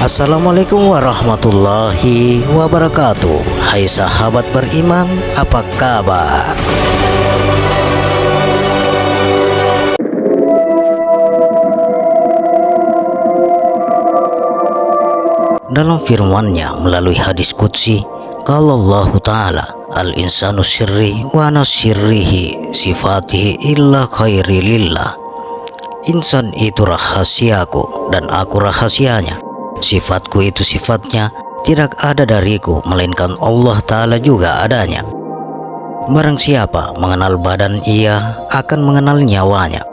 Assalamualaikum warahmatullahi wabarakatuh. Hai sahabat beriman, apa kabar? Dalam firman-Nya melalui hadis qudsi, qala Allah Ta'ala, al-insanu sirri wa nasirrihi sifatihi illa khairi lillah. Insan itu rahasiaku dan aku rahasianya. Sifatku itu sifatnya, tidak ada dariku melainkan Allah Ta'ala juga adanya. Barang siapa mengenal badan, ia akan mengenal nyawanya.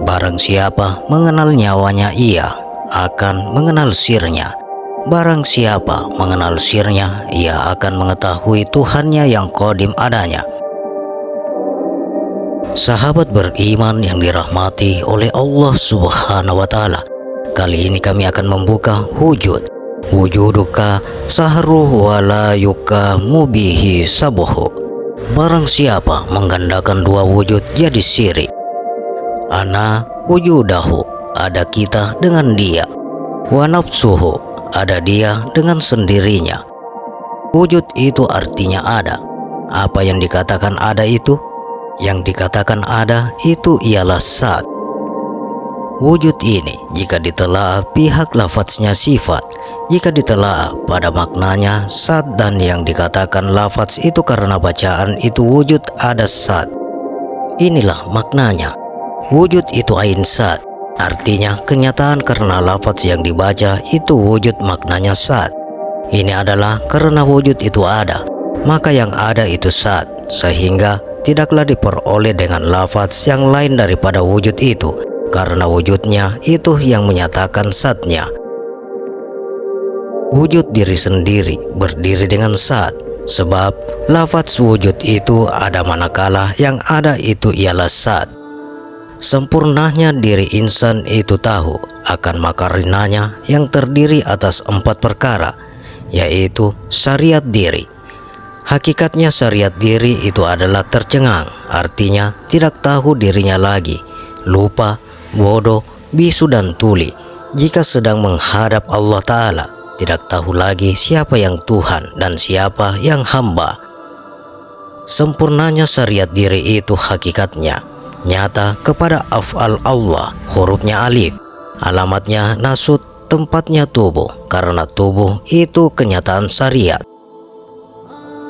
Barang siapa mengenal nyawanya, ia akan mengenal sirnya. Barang siapa mengenal sirnya, ia akan mengetahui Tuhannya yang qadim adanya. Sahabat beriman yang dirahmati oleh Allah Subhanahu wa Ta'ala, kali ini kami akan membuka wujud. Wujuduka sahru wala yuka mubihi sabuhu. Barang siapa menggandakan dua wujud jadi syirik. Ana wujudahu, ada kita dengan dia. Wa nafsuhu, ada dia dengan sendirinya. Wujud itu artinya ada. Apa yang dikatakan ada itu? Yang dikatakan ada itu ialah zat. Wujud ini jika ditelaah pihak lafadznya sifat, jika ditelaah pada maknanya zat, dan yang dikatakan lafadz itu karena bacaan itu wujud ada zat. Inilah maknanya. Wujud itu ain zat, artinya kenyataan karena lafadz yang dibaca itu wujud maknanya zat. Ini adalah karena wujud itu ada, maka yang ada itu zat, sehingga tidaklah diperoleh dengan lafadz yang lain daripada wujud itu, karena wujudnya itu yang menyatakan zatnya. Wujud diri sendiri berdiri dengan zat, sebab lafadz wujud itu ada manakala yang ada itu ialah zat. Sempurnanya diri insan itu tahu akan makarinanya yang terdiri atas 4 perkara, yaitu syariat diri. Hakikatnya syariat diri itu adalah tercengang, artinya tidak tahu dirinya lagi, lupa, bodoh, bisu dan tuli. Jika sedang menghadap Allah Ta'ala, tidak tahu lagi siapa yang Tuhan dan siapa yang hamba. Sempurnanya syariat diri itu hakikatnya nyata kepada af'al Allah, hurufnya alif, alamatnya nasut, tempatnya tubuh, karena tubuh itu kenyataan syariat.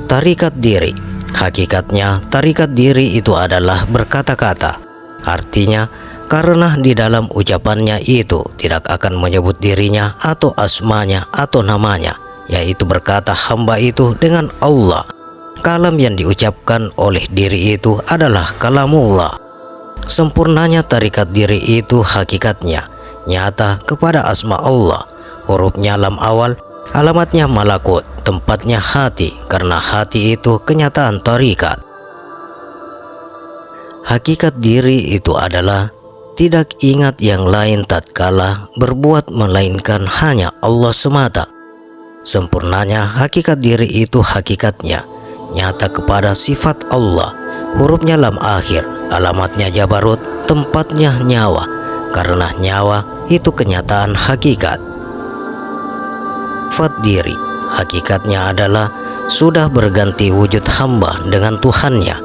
Tarikat diri, hakikatnya tarikat diri itu adalah berkata-kata, artinya karena di dalam ucapannya itu tidak akan menyebut dirinya atau asmanya atau namanya, yaitu berkata hamba itu dengan Allah. Kalam yang diucapkan oleh diri itu adalah kalamullah. Sempurnanya tarikat diri itu hakikatnya nyata kepada asma Allah, hurufnya lam awal, alamatnya malakut, tempatnya hati, karena hati itu kenyataan tarikat. Hakikat diri itu adalah tidak ingat yang lain tatkala berbuat melainkan hanya Allah semata. Sempurnanya hakikat diri itu hakikatnya nyata kepada sifat Allah, hurufnya lam akhir, alamatnya jabarut, tempatnya nyawa, karena nyawa itu kenyataan hakikat. Sifat diri hakikatnya adalah sudah berganti wujud hamba dengan Tuhannya.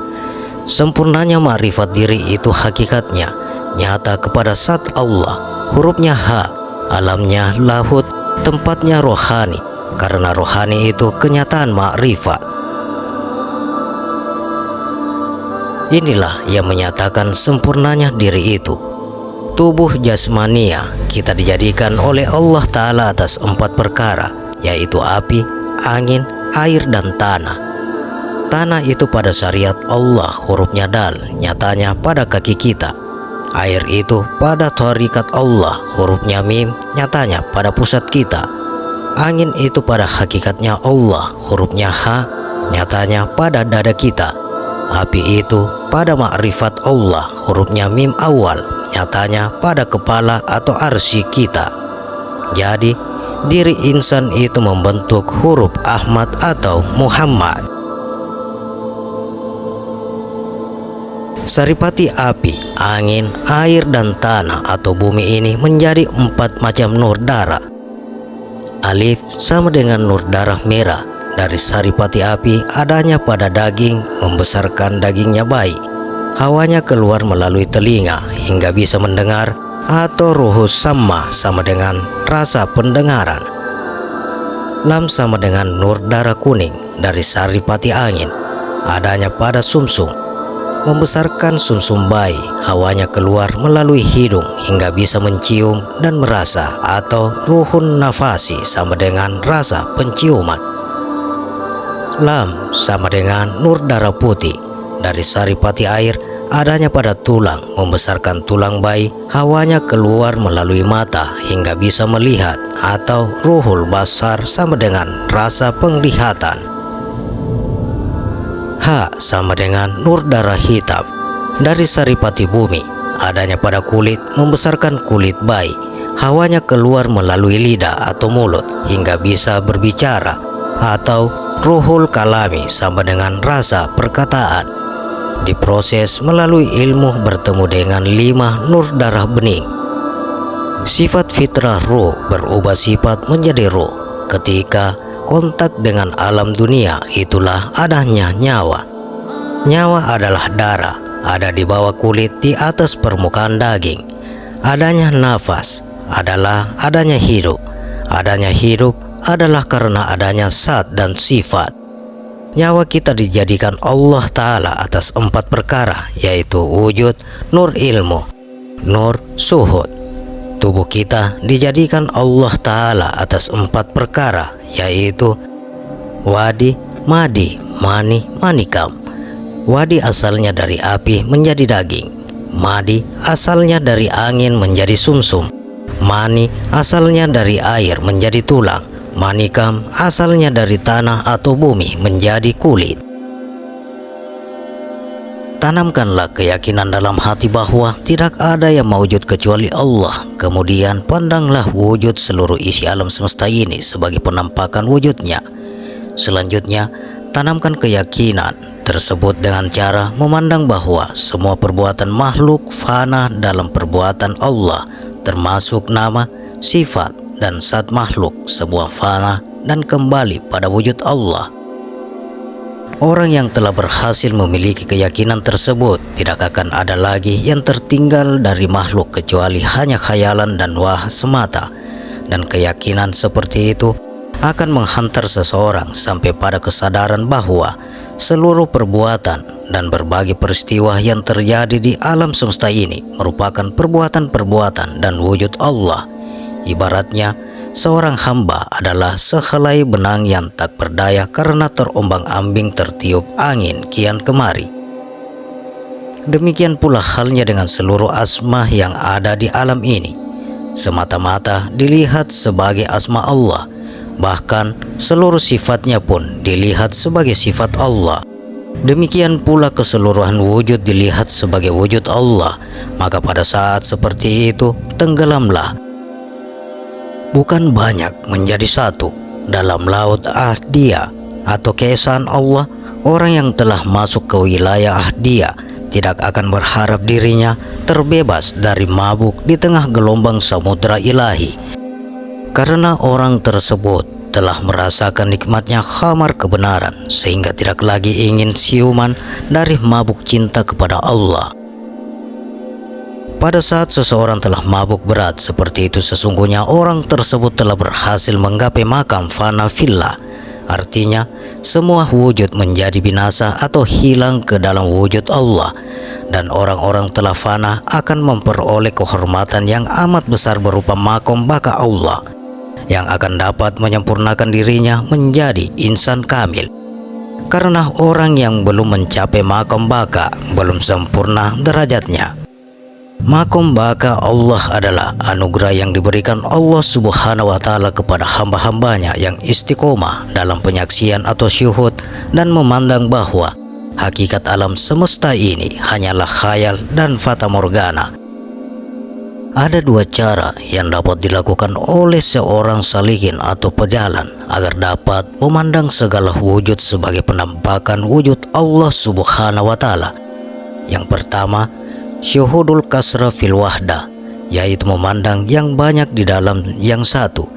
Sempurnanya ma'rifat diri itu hakikatnya nyata kepada zat Allah, hurufnya ha, alamnya lahut, tempatnya rohani, karena rohani itu kenyataan ma'rifat. Inilah yang menyatakan sempurnanya diri itu. Tubuh jasmania kita dijadikan oleh Allah Ta'ala atas 4 perkara, yaitu api, angin, air, dan tanah. Tanah itu pada syariat Allah, hurufnya dal, nyatanya pada kaki kita. Air itu pada tarikat Allah, hurufnya mim, nyatanya pada pusat kita. Angin itu pada hakikatnya Allah, hurufnya ha, nyatanya pada dada kita. Api itu pada ma'rifat Allah, hurufnya mim awal, nyatanya pada kepala atau arsy kita. Jadi diri insan itu membentuk huruf Ahmad atau Muhammad. Saripati api, angin, air, dan tanah atau bumi ini menjadi 4 macam nur darah. Alif sama dengan nur darah merah dari saripati api adanya pada daging, membesarkan dagingnya bayi. Hawanya keluar melalui telinga hingga bisa mendengar, atau ruhus sama dengan rasa pendengaran. Lam sama dengan nur darah kuning dari saripati angin adanya pada sumsum, membesarkan sumsum bayi. Hawanya keluar melalui hidung hingga bisa mencium dan merasa, atau ruhun nafasi sama dengan rasa penciuman. Lam sama dengan nur darah putih dari saripati air adanya pada tulang, membesarkan tulang bayi. Hawanya keluar melalui mata hingga bisa melihat, atau ruhul basar sama dengan rasa penglihatan. Ha sama dengan nur darah hitam dari saripati bumi adanya pada kulit, membesarkan kulit bayi. Hawanya keluar melalui lidah atau mulut hingga bisa berbicara, atau ruhul kalami sama dengan rasa perkataan. Diproses melalui ilmu bertemu dengan 5 nur darah bening. Sifat fitrah ruh berubah sifat menjadi ruh ketika kontak dengan alam dunia, itulah adanya nyawa. Nyawa adalah darah, ada di bawah kulit di atas permukaan daging. Adanya nafas adalah adanya hidup. Adanya hidup adalah karena adanya zat dan sifat. Nyawa kita dijadikan Allah Ta'ala atas 4 perkara, yaitu wujud, nur ilmu, nur suhud. Tubuh kita dijadikan Allah Ta'ala atas 4 perkara, yaitu wadi, madi, mani, manikam. Wadi asalnya dari api menjadi daging. Madi asalnya dari angin menjadi sumsum. Mani asalnya dari air menjadi tulang. Manikam asalnya dari tanah atau bumi menjadi kulit. Tanamkanlah keyakinan dalam hati bahwa tidak ada yang mewujud kecuali Allah. Kemudian pandanglah wujud seluruh isi alam semesta ini sebagai penampakan wujudnya. Selanjutnya, tanamkan keyakinan tersebut dengan cara memandang bahwa semua perbuatan makhluk fana dalam perbuatan Allah, termasuk nama, sifat, dan zat makhluk, sebuah fana dan kembali pada wujud Allah. Orang yang telah berhasil memiliki keyakinan tersebut, tidak akan ada lagi yang tertinggal dari makhluk kecuali hanya khayalan dan wah semata. Dan keyakinan seperti itu akan menghantar seseorang sampai pada kesadaran bahwa seluruh perbuatan dan berbagai peristiwa yang terjadi di alam semesta ini merupakan perbuatan-perbuatan dan wujud Allah. Ibaratnya, seorang hamba adalah sehelai benang yang tak berdaya karena terombang-ambing tertiup angin kian kemari. Demikian pula halnya dengan seluruh asma yang ada di alam ini, semata-mata dilihat sebagai asma Allah. Bahkan seluruh sifatnya pun dilihat sebagai sifat Allah. Demikian pula keseluruhan wujud dilihat sebagai wujud Allah. Maka pada saat seperti itu, tenggelamlah, bukan banyak, menjadi satu dalam laut Ahdiyah atau keesaan Allah. Orang yang telah masuk ke wilayah Ahdiyah tidak akan berharap dirinya terbebas dari mabuk di tengah gelombang samudra ilahi, karena orang tersebut telah merasakan nikmatnya khamar kebenaran sehingga tidak lagi ingin siuman dari mabuk cinta kepada Allah. Pada saat seseorang telah mabuk berat seperti itu, sesungguhnya orang tersebut telah berhasil menggapai makam fana fillah. Artinya, semua wujud menjadi binasa atau hilang ke dalam wujud Allah. Dan orang-orang telah fana akan memperoleh kehormatan yang amat besar berupa makom baka Allah, yang akan dapat menyempurnakan dirinya menjadi insan kamil. Karena orang yang belum mencapai makom baka belum sempurna derajatnya. Makom baka Allah adalah anugerah yang diberikan Allah Subhanahu wa Ta'ala kepada hamba-hambanya yang istiqomah dalam penyaksian atau syuhud dan memandang bahwa hakikat alam semesta ini hanyalah khayal dan fata morgana. Ada 2 cara yang dapat dilakukan oleh seorang salihin atau pejalan agar dapat memandang segala wujud sebagai penampakan wujud Allah Subhanahu wa Ta'ala. Yang pertama, syuhudul kasra fil wahdah, yaitu memandang yang banyak di dalam yang satu.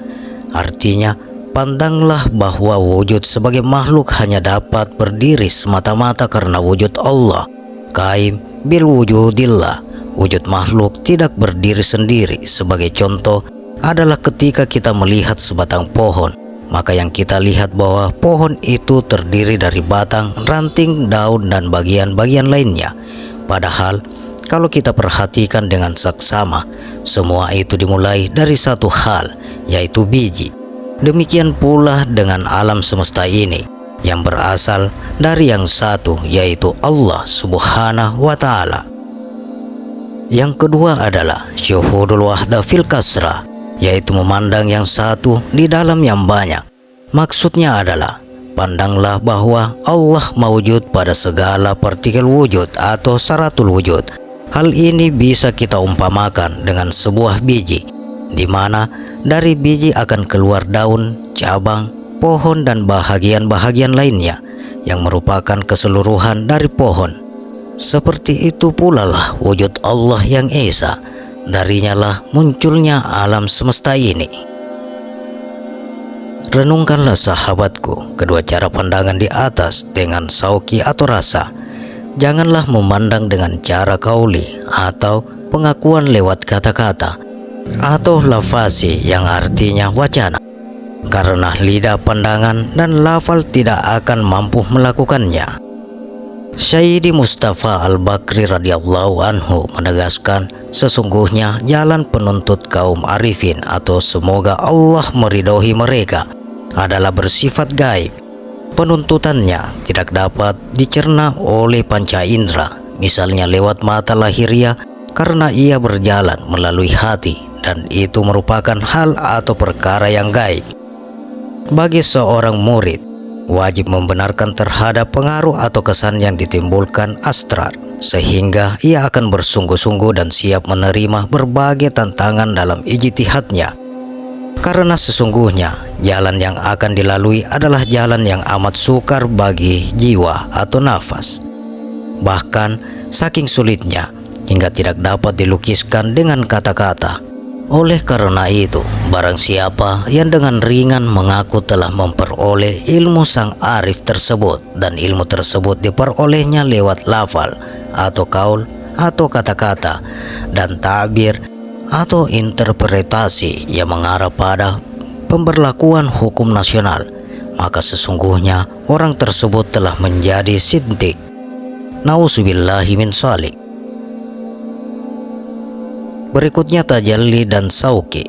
Artinya, pandanglah bahwa wujud sebagai makhluk hanya dapat berdiri semata-mata karena wujud Allah. Qaim bil wujudillah. Wujud makhluk tidak berdiri sendiri. Sebagai contoh adalah ketika kita melihat sebatang pohon, maka yang kita lihat bahwa pohon itu terdiri dari batang, ranting, daun, dan bagian-bagian lainnya. Padahal kalau kita perhatikan dengan saksama, semua itu dimulai dari satu hal, yaitu biji. Demikian pula dengan alam semesta ini yang berasal dari yang satu, yaitu Allah Subhanahu wa Ta'ala. Yang kedua adalah syuhudul wahda fil kasrah, yaitu memandang yang satu di dalam yang banyak. Maksudnya adalah pandanglah bahwa Allah mewujud pada segala partikel wujud atau syaratul wujud. Hal ini bisa kita umpamakan dengan sebuah biji, di mana dari biji akan keluar daun, cabang, pohon, dan bahagian-bahagian lainnya yang merupakan keseluruhan dari pohon. Seperti itu pula lah wujud Allah yang Esa. Darinya lah munculnya alam semesta ini. Renungkanlah sahabatku kedua cara pandangan di atas dengan sauki atau rasa. Janganlah memandang dengan cara kauli atau pengakuan lewat kata-kata atau lafasi yang artinya wacana, karena lidah, pandangan, dan lafal tidak akan mampu melakukannya. Sayyidi Mustafa Al-Bakri radhiyallahu anhu menegaskan, sesungguhnya jalan penuntut kaum arifin atau semoga Allah meridhoi mereka adalah bersifat gaib. Penuntutannya tidak dapat dicerna oleh panca indera, misalnya lewat mata lahiriah, karena ia berjalan melalui hati, dan itu merupakan hal atau perkara yang gaib. Bagi seorang murid, wajib membenarkan terhadap pengaruh atau kesan yang ditimbulkan astral, sehingga ia akan bersungguh-sungguh dan siap menerima berbagai tantangan dalam ijtihadnya. Karena sesungguhnya jalan yang akan dilalui adalah jalan yang amat sukar bagi jiwa atau nafas. Bahkan saking sulitnya hingga tidak dapat dilukiskan dengan kata-kata. Oleh karena itu, barang siapa yang dengan ringan mengaku telah memperoleh ilmu sang arif tersebut, dan ilmu tersebut diperolehnya lewat lafal atau kaul atau kata-kata dan ta'bir atau interpretasi yang mengarah pada pemberlakuan hukum nasional, maka sesungguhnya orang tersebut telah menjadi sindik. Nauzubillahi min dzalik. Berikutnya tajalli dan sauki.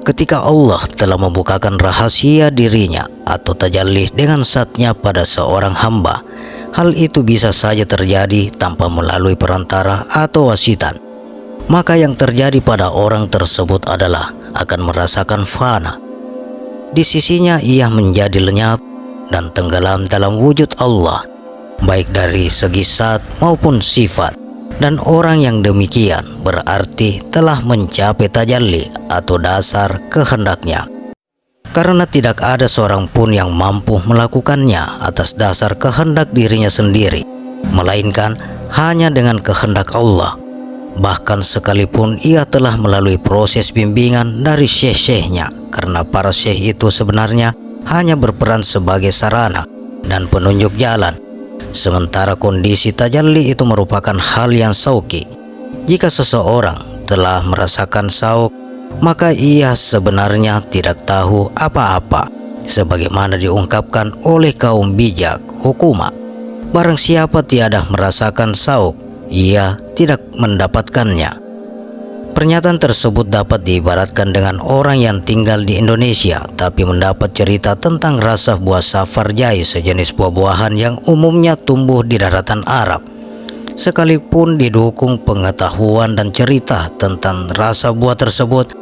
Ketika Allah telah membukakan rahasia dirinya atau tajalli dengan zatnya pada seorang hamba, hal itu bisa saja terjadi tanpa melalui perantara atau wasitan. Maka yang terjadi pada orang tersebut adalah akan merasakan fana. Di sisinya ia menjadi lenyap dan tenggelam dalam wujud Allah, baik dari segi zat maupun sifat. Dan orang yang demikian berarti telah mencapai tajalli atau dasar kehendaknya. Karena tidak ada seorang pun yang mampu melakukannya atas dasar kehendak dirinya sendiri, melainkan hanya dengan kehendak Allah. Bahkan sekalipun ia telah melalui proses bimbingan dari syekh-syekhnya, karena para syekh itu sebenarnya hanya berperan sebagai sarana dan penunjuk jalan. Sementara kondisi tajalli itu merupakan hal yang sauki. Jika seseorang telah merasakan sauk, maka ia sebenarnya tidak tahu apa-apa, sebagaimana diungkapkan oleh kaum bijak hukuma. Barang siapa tiada merasakan sauk, ia tidak mendapatkannya. Pernyataan tersebut dapat diibaratkan dengan orang yang tinggal di Indonesia tapi mendapat cerita tentang rasa buah safarjai, sejenis buah-buahan yang umumnya tumbuh di daratan Arab. Sekalipun didukung pengetahuan dan cerita tentang rasa buah tersebut,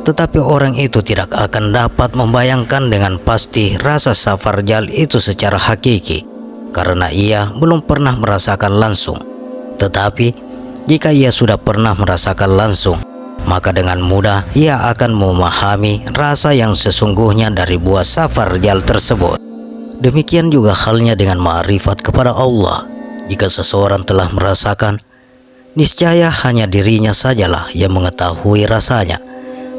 tetapi orang itu tidak akan dapat membayangkan dengan pasti rasa safarjal itu secara hakiki, karena ia belum pernah merasakan langsung. Tetapi jika ia sudah pernah merasakan langsung, maka dengan mudah ia akan memahami rasa yang sesungguhnya dari buah safarjal tersebut. Demikian juga halnya dengan ma'rifat kepada Allah. Jika seseorang telah merasakan, niscaya hanya dirinya sajalah yang mengetahui rasanya.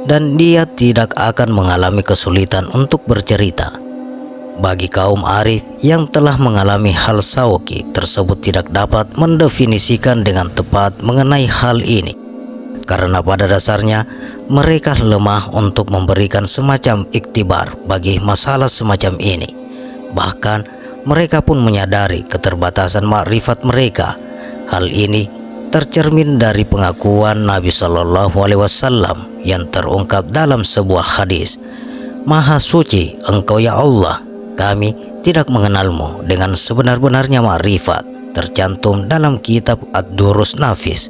dan dia tidak akan mengalami kesulitan untuk bercerita. Bagi kaum arif yang telah mengalami hal sauki tersebut tidak dapat mendefinisikan dengan tepat mengenai hal ini, karena pada dasarnya mereka lemah untuk memberikan semacam iktibar bagi masalah semacam ini. Bahkan mereka pun menyadari keterbatasan makrifat mereka. Hal ini tercermin dari pengakuan Nabi Shallallahu Alaihi Wasallam yang terungkap dalam sebuah hadis, "Maha suci Engkau ya Allah, kami tidak mengenalmu dengan sebenar-benarnya makrifat," tercantum dalam kitab Ad-Durrus Nafis.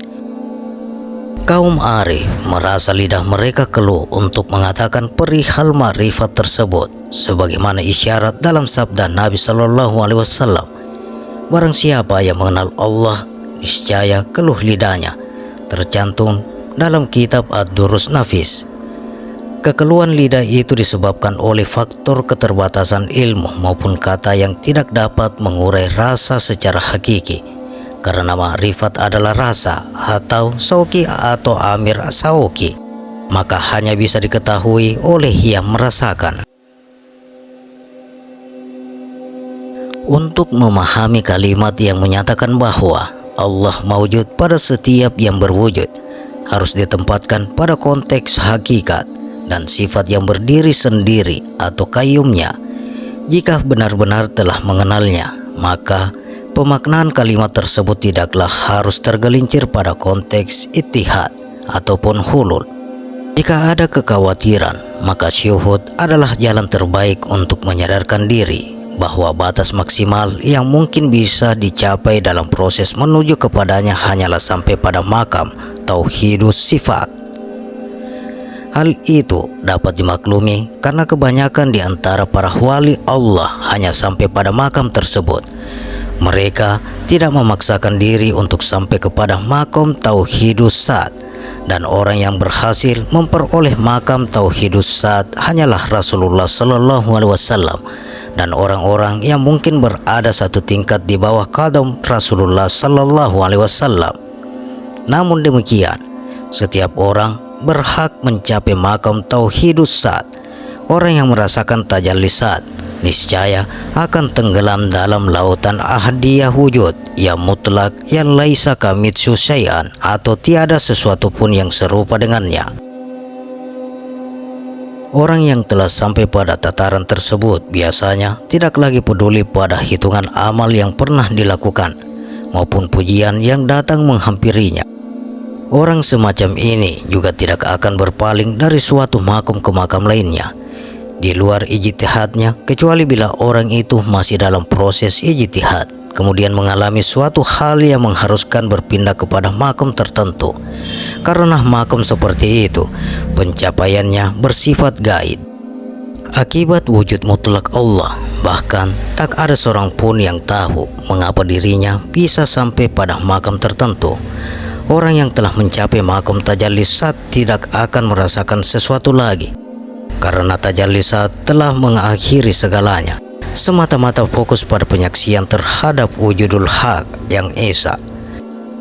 Kaum arif merasa lidah mereka keluh untuk mengatakan perihal makrifat tersebut, sebagaimana isyarat dalam sabda Nabi Shallallahu Alaihi Wasallam, "Barang siapa yang mengenal Allah, niscaya keluh lidahnya," tercantum dalam kitab Ad-Durrus Nafis. Kekeluhan lidah itu disebabkan oleh faktor keterbatasan ilmu maupun kata yang tidak dapat mengurai rasa secara hakiki. Karena makrifat adalah rasa atau sauki atau amir sauki, maka hanya bisa diketahui oleh yang merasakan. Untuk memahami kalimat yang menyatakan bahwa Allah mawjud pada setiap yang berwujud, harus ditempatkan pada konteks hakikat dan sifat yang berdiri sendiri atau qayyumnya. Jika benar-benar telah mengenalnya, maka pemaknaan kalimat tersebut tidaklah harus tergelincir pada konteks ittihad ataupun hulul. Jika ada kekhawatiran, maka syuhud adalah jalan terbaik untuk menyadarkan diri bahwa batas maksimal yang mungkin bisa dicapai dalam proses menuju kepadanya hanyalah sampai pada makam tauhidus sifat. Hal itu dapat dimaklumi karena kebanyakan di antara para wali Allah hanya sampai pada makam tersebut. Mereka tidak memaksakan diri untuk sampai kepada makam tauhidus sat, dan orang yang berhasil memperoleh makam tauhidus sat hanyalah Rasulullah Sallallahu Alaihi Wasallam dan orang-orang yang mungkin berada satu tingkat di bawah qadam Rasulullah Sallallahu Alaihi Wasallam. Namun demikian, setiap orang berhak mencapai makam tauhidus sat. Orang yang merasakan tajalli sat niscaya akan tenggelam dalam lautan ahadiyah wujud yang mutlak yang laisa kamitshu syai'an, atau tiada sesuatu pun yang serupa dengannya. Orang yang telah sampai pada tataran tersebut biasanya tidak lagi peduli pada hitungan amal yang pernah dilakukan maupun pujian yang datang menghampirinya. Orang semacam ini juga tidak akan berpaling dari suatu makam ke makam lainnya di luar ijtihadnya, kecuali bila orang itu masih dalam proses ijtihad kemudian mengalami suatu hal yang mengharuskan berpindah kepada makam tertentu. Karena makam seperti itu pencapaiannya bersifat gaib akibat wujud mutlak Allah. Bahkan tak ada seorang pun yang tahu mengapa dirinya bisa sampai pada makam tertentu. Orang yang telah mencapai makam tajalli sat tidak akan merasakan sesuatu lagi, karena tajalli sat telah mengakhiri segalanya, semata-mata fokus pada penyaksian terhadap wujudul haq yang esa.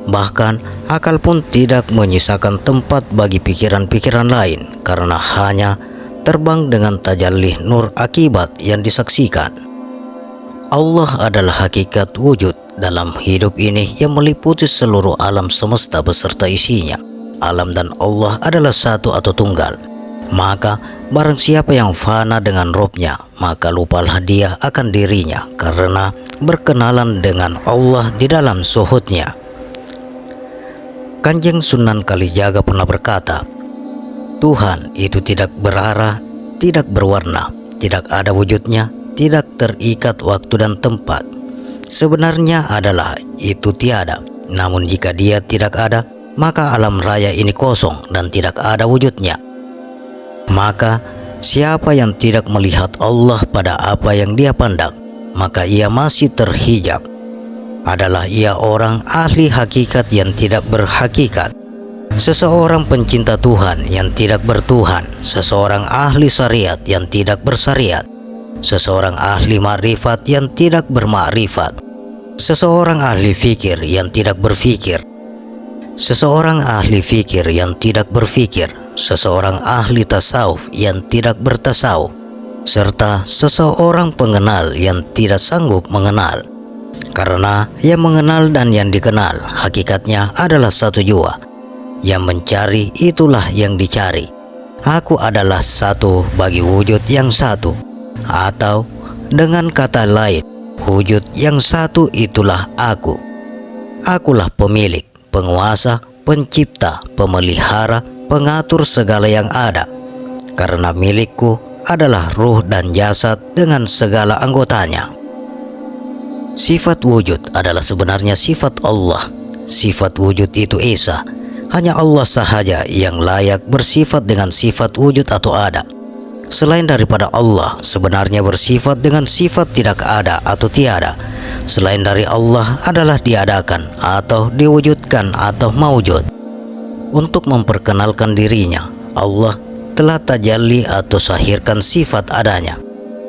Bahkan akal pun tidak menyisakan tempat bagi pikiran-pikiran lain, karena hanya terbang dengan tajalli nur akibat yang disaksikan. Allah adalah hakikat wujud dalam hidup ini yang meliputi seluruh alam semesta beserta isinya. Alam dan Allah adalah satu atau tunggal. Maka barang siapa yang fana dengan Robnya, maka lupalah dia akan dirinya karena berkenalan dengan Allah di dalam suhudnya. Kanjeng Sunan Kalijaga pernah berkata, Tuhan itu tidak berarah, tidak berwarna, tidak ada wujudnya, tidak terikat waktu dan tempat. Sebenarnya adalah itu tiada. Namun jika dia tidak ada, maka alam raya ini kosong dan tidak ada wujudnya. Maka siapa yang tidak melihat Allah pada apa yang dia pandang, maka ia masih terhijab. Adalah ia orang ahli hakikat yang tidak berhakikat, seseorang pencinta Tuhan yang tidak bertuhan, seseorang ahli syariat yang tidak bersyariat, seseorang ahli makrifat yang tidak bermakrifat, seseorang ahli fikir yang tidak berfikir, seseorang ahli fikir yang tidak berfikir, seseorang ahli tasawuf yang tidak bertasawuf, serta seseorang pengenal yang tidak sanggup mengenal. Karena yang mengenal dan yang dikenal hakikatnya adalah satu jua. Yang mencari itulah yang dicari. Aku adalah satu bagi wujud yang satu. Atau dengan kata lain, wujud yang satu itulah aku. Akulah pemilik, penguasa, pencipta, pemelihara, pengatur segala yang ada. Karena milikku adalah ruh dan jasad dengan segala anggotanya. Sifat wujud adalah sebenarnya sifat Allah. Sifat wujud itu esa. Hanya Allah sahaja yang layak bersifat dengan sifat wujud atau ada. Selain daripada Allah sebenarnya bersifat dengan sifat tidak ada atau tiada. Selain dari Allah adalah diadakan atau diwujudkan atau maujud. Untuk memperkenalkan dirinya, Allah telah tajalli atau sahirkan sifat adanya.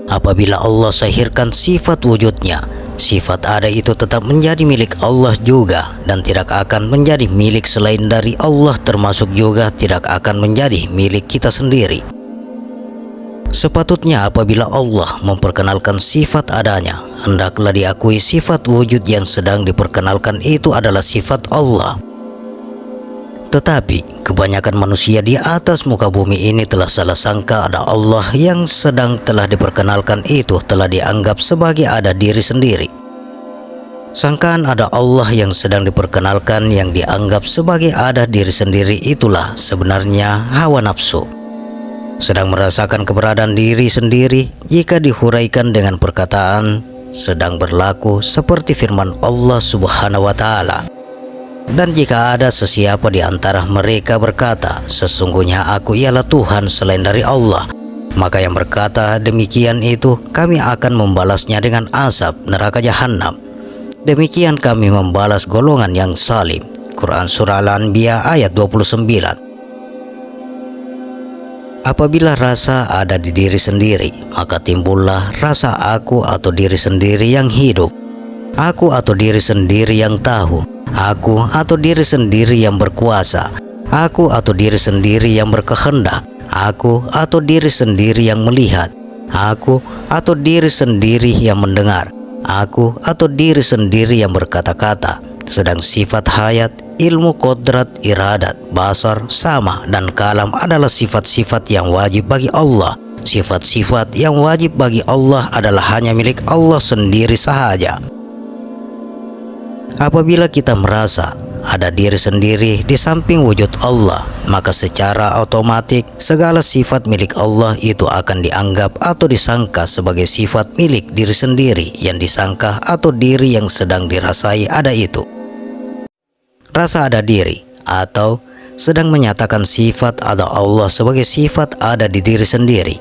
Apabila Allah sahirkan sifat wujudnya, sifat ada itu tetap menjadi milik Allah juga dan tidak akan menjadi milik selain dari Allah, termasuk juga tidak akan menjadi milik kita sendiri. Sepatutnya apabila Allah memperkenalkan sifat adanya, hendaklah diakui sifat wujud yang sedang diperkenalkan itu adalah sifat Allah. Tetapi kebanyakan manusia di atas muka bumi ini telah salah sangka ada Allah yang sedang telah diperkenalkan itu telah dianggap sebagai ada diri sendiri. Sangkaan ada Allah yang sedang diperkenalkan yang dianggap sebagai ada diri sendiri itulah sebenarnya hawa nafsu. Sedang merasakan keberadaan diri sendiri jika dihuraikan dengan perkataan sedang berlaku seperti firman Allah Subhanahu wa Ta'ala. Dan jika ada sesiapa di antara mereka berkata, sesungguhnya aku ialah Tuhan selain dari Allah, maka yang berkata demikian itu kami akan membalasnya dengan azab neraka jahanam. Demikian kami membalas golongan yang zalim. Quran Surah Al-Anbiya ayat 29. Apabila rasa ada di diri sendiri, maka timbullah rasa aku atau diri sendiri yang hidup, aku atau diri sendiri yang tahu, aku atau diri sendiri yang berkuasa, aku atau diri sendiri yang berkehendak, aku atau diri sendiri yang melihat, aku atau diri sendiri yang mendengar, aku atau diri sendiri yang berkata-kata. Sedang sifat hayat, ilmu, kodrat, iradat, basar, sama, dan kalam adalah sifat-sifat yang wajib bagi Allah. Sifat-sifat yang wajib bagi Allah adalah hanya milik Allah sendiri sahaja. Apabila kita merasa ada diri sendiri di samping wujud Allah, maka secara otomatis segala sifat milik Allah itu akan dianggap atau disangka sebagai sifat milik diri sendiri yang disangka atau diri yang sedang dirasai ada itu. Rasa ada diri atau sedang menyatakan sifat ada Allah sebagai sifat ada di diri sendiri.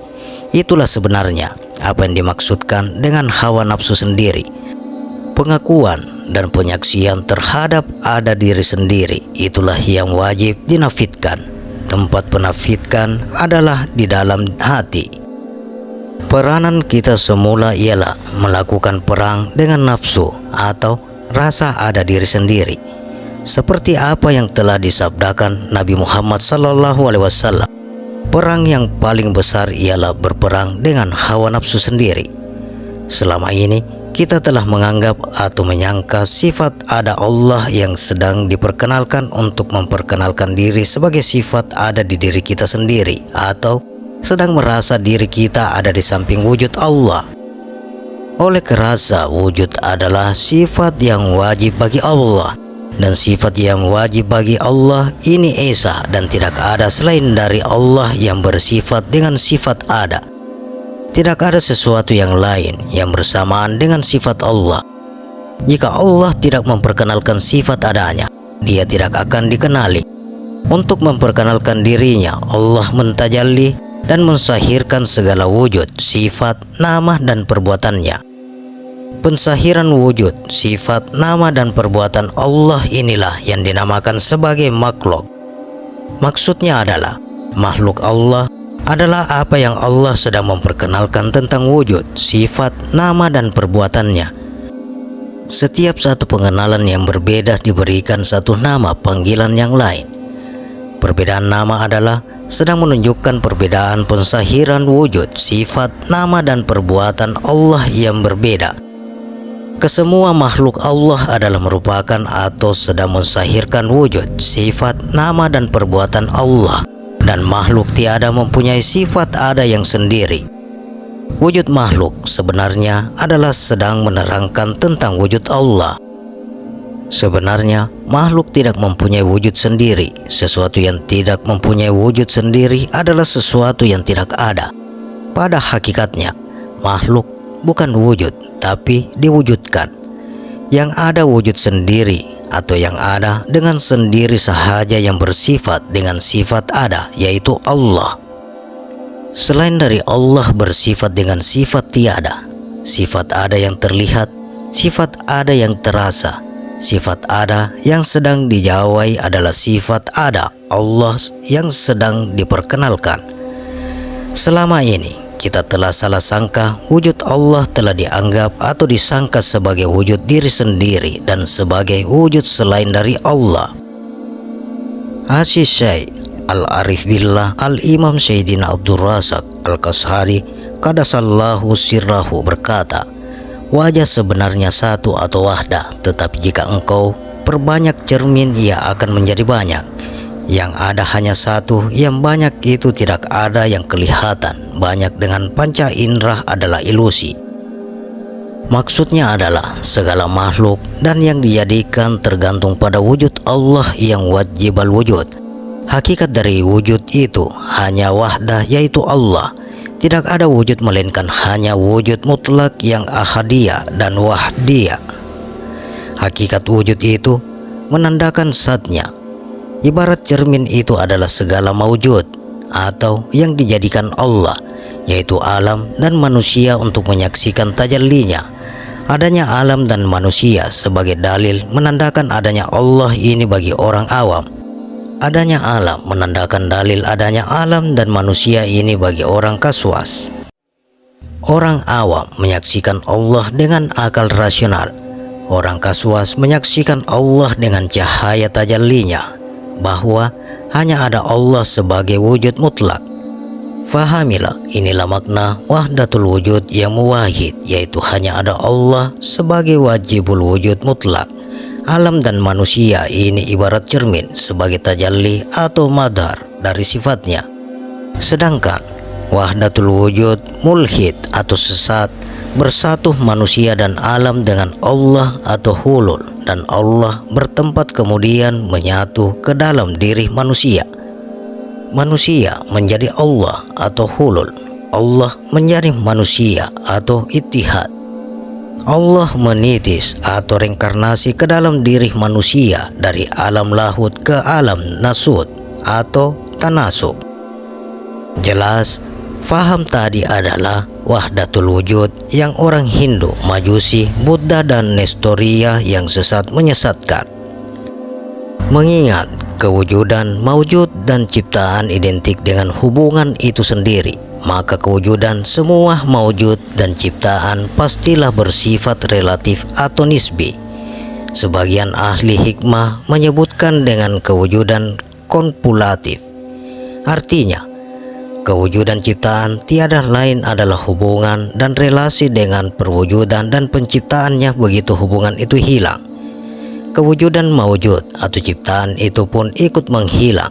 Itulah sebenarnya apa yang dimaksudkan dengan hawa nafsu sendiri. Pengakuan dan penyaksian terhadap ada diri sendiri itulah yang wajib dinafidkan. Tempat penafidkan adalah di dalam hati. Peranan kita semula ialah melakukan perang dengan nafsu atau rasa ada diri sendiri. Seperti apa yang telah disabdakan Nabi Muhammad SAW, perang yang paling besar ialah berperang dengan hawa nafsu sendiri. Selama ini kita telah menganggap atau menyangka sifat ada Allah yang sedang diperkenalkan untuk memperkenalkan diri sebagai sifat ada di diri kita sendiri, atau sedang merasa diri kita ada di samping wujud Allah. Oleh kerasa wujud adalah sifat yang wajib bagi Allah, dan sifat yang wajib bagi Allah ini esa dan tidak ada selain dari Allah yang bersifat dengan sifat ada. Tidak ada sesuatu yang lain yang bersamaan dengan sifat Allah. Jika Allah tidak memperkenalkan sifat adanya, dia tidak akan dikenali. Untuk memperkenalkan dirinya, Allah mentajalli dan mensahirkan segala wujud, sifat, nama, dan perbuatannya. Pensahiran wujud, sifat, nama, dan perbuatan Allah inilah yang dinamakan sebagai makhluk. Maksudnya adalah makhluk Allah adalah apa yang Allah sedang memperkenalkan tentang wujud, sifat, nama, dan perbuatannya. Setiap satu pengenalan yang berbeda diberikan satu nama panggilan yang lain. Perbedaan nama adalah sedang menunjukkan perbedaan pensahiran wujud, sifat, nama dan perbuatan Allah yang berbeda. Kesemua makhluk Allah adalah merupakan atau sedang mensahirkan wujud, sifat, nama dan perbuatan Allah, dan makhluk tiada mempunyai sifat ada yang sendiri. Wujud makhluk sebenarnya adalah sedang menerangkan tentang wujud Allah. Sebenarnya makhluk tidak mempunyai wujud sendiri. Sesuatu yang tidak mempunyai wujud sendiri adalah sesuatu yang tidak ada. Pada hakikatnya, makhluk bukan wujud, tapi diwujudkan. Yang ada wujud sendiri atau yang ada dengan sendiri sahaja yang bersifat dengan sifat ada, yaitu Allah. Selain dari Allah bersifat dengan sifat tiada. Sifat ada yang terlihat, sifat ada yang terasa, sifat ada yang sedang dijawai adalah sifat ada Allah yang sedang diperkenalkan. Selama ini kita telah salah sangka wujud Allah telah dianggap atau disangka sebagai wujud diri sendiri dan sebagai wujud selain dari Allah. Asy-Syaikh Al-Arif Billah Al-Imam Sayyidina Abdul Razak Al-Kashari Qadasallahu sirrahu berkata, wajah sebenarnya satu atau wahdah, tetapi jika engkau perbanyak cermin ia akan menjadi banyak. Yang ada hanya satu, yang banyak itu tidak ada yang kelihatan. Banyak dengan panca indera adalah ilusi. Maksudnya adalah segala makhluk dan yang dijadikan tergantung pada wujud Allah yang wajibal wujud. Hakikat dari wujud itu hanya wahdah, yaitu Allah. Tidak ada wujud melainkan hanya wujud mutlak yang ahadiyah dan wahdiyah. Hakikat wujud itu menandakan zatnya. Ibarat cermin itu adalah segala maujud atau yang dijadikan Allah, yaitu alam dan manusia untuk menyaksikan tajallinya. Adanya alam dan manusia sebagai dalil menandakan adanya Allah ini bagi orang awam. Adanya alam menandakan dalil adanya alam dan manusia ini bagi orang kaswas. Orang awam menyaksikan Allah dengan akal rasional. Orang kaswas menyaksikan Allah dengan cahaya tajallinya, bahwa hanya ada Allah sebagai wujud mutlak. Fahamilah, inilah makna wahdatul wujud yang muwahhid, yaitu hanya ada Allah sebagai wajibul wujud mutlak. Alam dan manusia ini ibarat cermin sebagai tajalli atau madhar dari sifatnya. Sedangkan wahdatul wujud mulhid atau sesat, bersatu manusia dan alam dengan Allah atau hulul, dan Allah bertempat kemudian menyatu ke dalam diri manusia. Manusia menjadi Allah atau hulul, Allah menjadi manusia atau ittihad. Allah menitis atau reinkarnasi ke dalam diri manusia dari alam lahut ke alam nasut atau tanasuk. Jelas, faham tadi adalah wahdatul wujud yang orang Hindu, Majusi, Buddha dan Nestoria yang sesat menyesatkan. Mengingat kewujudan, maujud dan ciptaan identik dengan hubungan itu sendiri, maka kewujudan semua maujud dan ciptaan pastilah bersifat relatif atau nisbi. Sebagian ahli hikmah menyebutkan dengan kewujudan konpulatif. Artinya, kewujudan ciptaan tiada lain adalah hubungan dan relasi dengan perwujudan dan penciptaannya begitu hubungan itu hilang. Kewujudan maujud atau ciptaan itu pun ikut menghilang.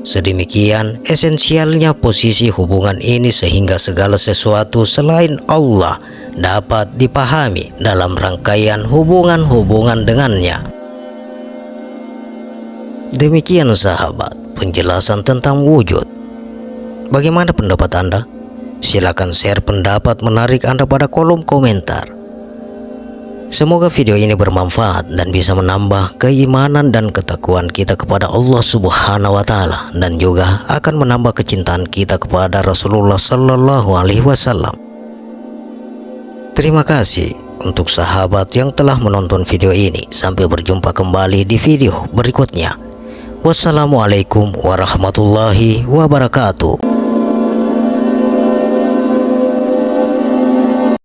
Sedemikian esensialnya posisi hubungan ini sehingga segala sesuatu selain Allah dapat dipahami dalam rangkaian hubungan-hubungan dengannya. Demikian sahabat penjelasan tentang wujud. Bagaimana pendapat Anda? Silakan share pendapat menarik Anda pada kolom komentar. Semoga video ini bermanfaat dan bisa menambah keimanan dan ketakwaan kita kepada Allah Subhanahu wa Ta'ala, dan juga akan menambah kecintaan kita kepada Rasulullah Sallallahu Alaihi Wasallam. Terima kasih untuk sahabat yang telah menonton video ini. Sampai berjumpa kembali di video berikutnya. Wassalamualaikum warahmatullahi wabarakatuh.